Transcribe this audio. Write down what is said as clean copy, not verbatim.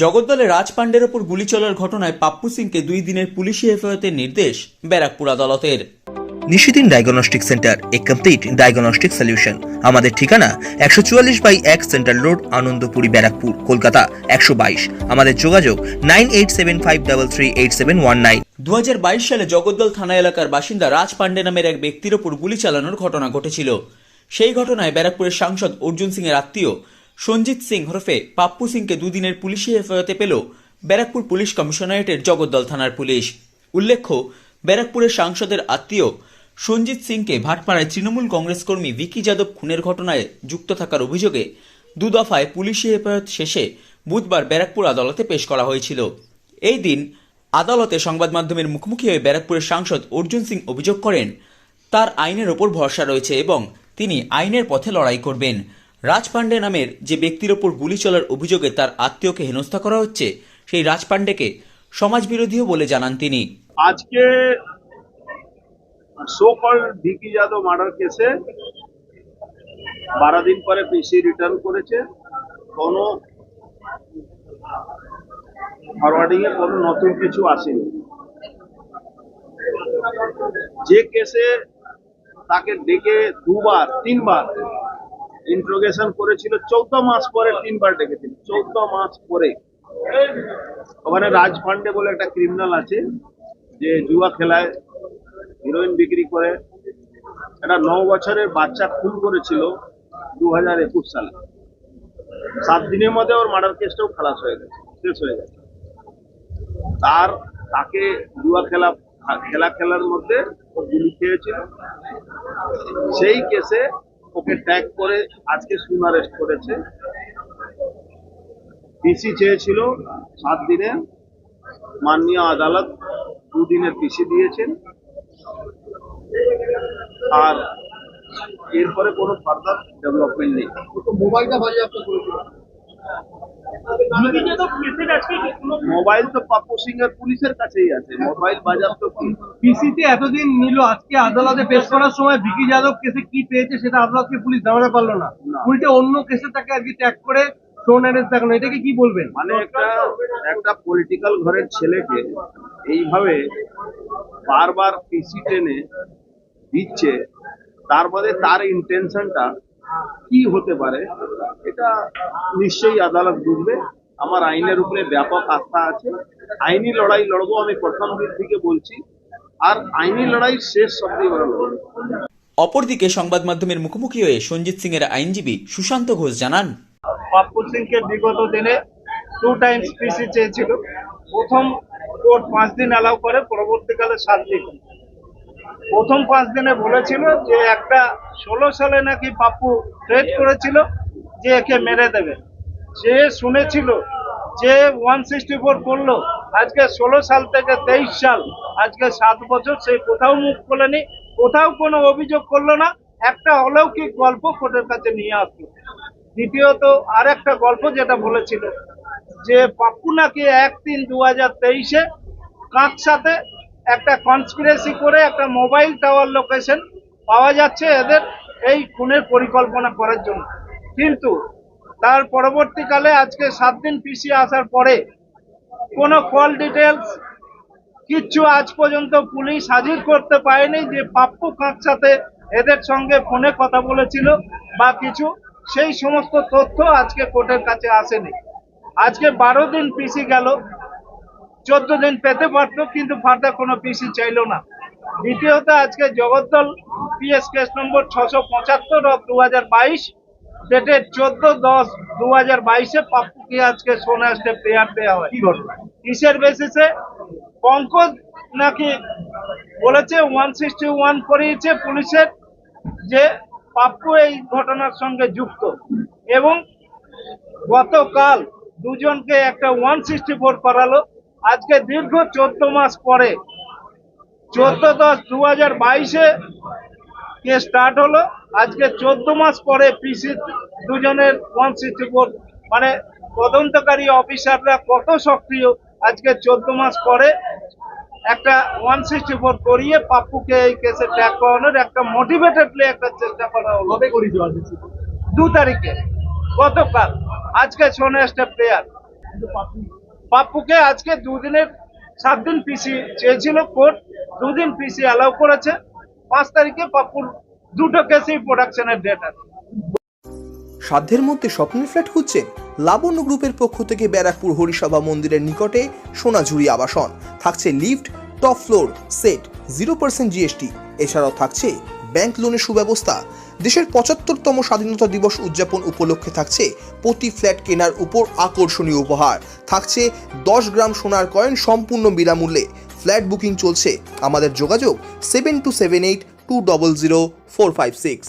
জগদ্দলে রাজ পান্ডের ওপর গুলি চলার ঘটনায় পাপ্পু সিংকে 2 দিনের পুলিশি হেফাজতের নির্দেশ ব্যারাকপুর আদালতের। নিশিদিন ডায়াগনস্টিক সেন্টার, এ কমপ্লিট ডায়াগনস্টিক সলিউশন। আমাদের ঠিকানা 144/1 সেন্ট্রাল রোড, আনন্দপুরি, ব্যারাকপুর, কলকাতা 122। আমাদের যোগাযোগ 9875338719। 2022 সালে জগদ্দল থানা এলাকার বাসিন্দা রাজ পান্ডে নামের এক ব্যক্তির ওপর গুলি চালানোর ঘটনা ঘটেছিল। সেই ঘটনায় ব্যারাকপুরের সাংসদ অর্জুন সিং এর আত্মীয় সঞ্জিত সিং হরফে পাপ্পু সিংকে 2 দিনের পুলিশি হেফাজতে পেল ব্যারাকপুর পুলিশ কমিশনারেটের জগদ্দল থানার পুলিশ। উল্লেখ্য, ব্যারাকপুরের সাংসদের আত্মীয় সঞ্জিত সিংকে ভাটপাড়ায় তৃণমূল কংগ্রেস কর্মী ভিকি যাদব খুনের ঘটনায় যুক্ত থাকার অভিযোগে 2 দফায় পুলিশি হেফাজত শেষে বুধবার ব্যারাকপুর আদালতে পেশ করা হয়েছিল। এই দিন আদালতে সংবাদ মাধ্যমের মুখোমুখি হয়ে ব্যারাকপুরের সাংসদ অর্জুন সিং অভিযোগ করেন, তার আইনের ওপর ভরসা রয়েছে এবং তিনি আইনের পথে লড়াই করবেন। রাজ পান্ডে নামের যে ব্যক্তির ওপর গুলি চলার অভিযোগে তার আত্মীয়কে হেনস্থা করা হচ্ছে, সেই রাজ পান্ডেকে সমাজবিরোধীও বলে জানান তিনি। আজকে so called Vicky Yadav murder কেসে 12 দিন পরে পিসি রিটার্ন করেছে। কোনো ফরওয়ার্ডিং এ কোনো নতুন কিছু আসেনি। যে কেসে তাকে ডেকে 3বার ইন্ট্রোগেশন করেছিল, 14 মাস পরে 3বার ডেকেছিল। 14 মাস পরে ওখানে রাজ পান্ডে বলে একটা ক্রিমিনাল আছে, যে জুয়া খেলায়, হিরোইন বিক্রি করে, একটা 9 বছরের বাচ্চা খুন করেছিল 2021 সালে। 7 দিনের মধ্যে ওর মার্ডার কেসটাও খালাস হয়ে গেছে, শেষ হয়ে গেছে। তাকে জুয়া খেলার মধ্যে ও গুলি খেয়েছিল। সেই কেসে ওকে ট্যাগ করে আজকে শুন অ্যারেস্ট করেছে। পিসি চেয়েছিল 7 দিনে, মাননীয় আদালত 2 দিনের পিসি দিয়েছেন। আর এরপরে কোনো ফার্দার ডেভেলপমেন্ট নেই। মোবাইলটা বাজেয়াপ্ত করেছিল। মোবাইল তো পাপ্পু সিং এর পুলিশের কাছেই আছে, মোবাইল বাজেয়াপ্ত কি? পিসিতে এতদিন নিল, আজকে আদালতে পেশ করার সময় ভিকি যাদব কেসে কি পেয়েছে সেটা আদালতকে পুলিশ জানাতে পারলো না। উল্টে অন্য কেসে তাকে আজকে ট্যাগ করে শোন অ্যারেস্ট দেখানো, এটাকে কি বলবেন? মানে একটা পলিটিক্যাল ঘরের ছেলেকে এইভাবে বারবার পিসি টেনে দিচ্ছে, তার মধ্যে তার ইন্টেনশনটা কি হতে পারে এটা নিশ্চয়ই আদালত বুঝবে। আমার আইনের উপরে ব্যাপক আস্থা আছে, আইনি লড়াই লড়বো, আমি প্রথম দিন থেকে বলছি, আর আইনি লড়াই শেষ অবধি আমরা লড়বো। অপরদিকে সংবাদ মাধ্যমের মুখোমুখি হয়ে সঞ্জিত সিং এর আইনজীবী সুশান্ত ঘোষ জানান, পাপ্পু সিংকে বিগত দিনে 2 টাইমস পিসি চেয়েছিল। প্রথম কোর্ট 5 দিন অ্যালাউ করে, পরবর্তীকালে 7 দিন। প্রথম 5 দিনে বলেছিল যে একটা 16 সালে নাকি পাপ্পু থ্রেট করেছিল যে একে মেরে দেবে। সে শুনেছিল যে 164 করলো, আজকে 16 সাল থেকে 23 সাল, আজকে 7 বছর, সে কোথাও মুখ খোলেনি, কোথাও কোনো অভিযোগ করলো না। একটা অলৌকিক গল্প কোর্টের কাছে নিয়ে আসলো। দ্বিতীয়ত আর একটা গল্প যেটা বলেছিল যে পাপ্পু নাকি 1/3/2023-এ কাকসাতে একটা কনস্পিরেসি করে একটা মোবাইল টাওয়ার লোকেশন পাওয়া যাচ্ছে এদের এই খুনের পরিকল্পনা করার জন্য। কিন্তু তার পরবর্তীকালে আজকে 7 দিন পিসি আসার পরে কোনো কল ডিটেলস কিচ্ছু আজ পর্যন্ত পুলিশ হাজির করতে পারেনি যে পাপ্পু কাকসাতে এদের সঙ্গে ফোনে কথা বলেছিল বা কিছু, সেই সমস্ত তথ্য আজকে কোর্টের কাছে আসেনি। আজকে 12 দিন পিসি গেল, 14 দিন পেতে পারতো, কিন্তু ফার্দার কোনো পিসি চাইলো না। দ্বিতীয়ত আজকে জগদ্দল পিএস কেস নম্বর 675/2022 ডেটেড 14/10/2022-এ পাপ্পুকে আজকে শোন অ্যারেস্টে প্রেয়ার দেওয়া হয়। কি ঘটনা? কিসের বেসিসে? পঙ্কজ নাকি বলেছে 161 করিয়েছে পুলিশের, যে পাপ্পু এই ঘটনার সঙ্গে যুক্ত, এবং গতকাল দুজনকে একটা 164 করালো। আজকে দীর্ঘ 14 মাস পরে 14/10/2022-এ কেস স্টার্ট হলো। আজকে 14 মাস পরে পিসি দুজনের 164, মানে তদন্তকারী অফিসাররা কত সক্রিয়। আজকে 14 মাস পরে একটা 164 করিয়ে পাপ্পুকে এই কেসে ট্যাগ করানোর একটা মোটিভেটেডলি একটা চেষ্টা করা হলো। কবে করেছিল? 2 তারিখে, গতকাল। আজকে শোন অ্যারেস্টে প্রেয়ার। পাপ্পুকে আজকে 7 দিন পিসি চেয়েছিল কোর্ট, 2 দিন পিসি অ্যালাউ করেছে। 5 তারিখে পাপ্পুর দুটো কেসেই প্রোডাকশনের ডেট আছে। সাধ্যের মধ্যে স্বপ্নের ফ্ল্যাট খুঁজছেন? লাবণ্য গ্রুপের পক্ষ থেকে ব্যারাকপুর হরিসভা মন্দিরের নিকটে সোনাঝুরি আবাসন। থাকছে lift, top floor, set, 0% GST. এছাড়াও থাকছে ব্যাংক লোনের সুব্যবস্থা। দেশের 75তম স্বাধীনতা দিবস উদযাপন উপলক্ষে থাকছে প্রতি ফ্ল্যাট কেনার উপর আকর্ষণীয় উপহার। থাকছে 10 গ্রাম সোনার কয়েন সম্পূর্ণ বিনামূল্যে। ফ্ল্যাট বুকিং চলছে। আমাদের যোগাযোগ 7278 200 456।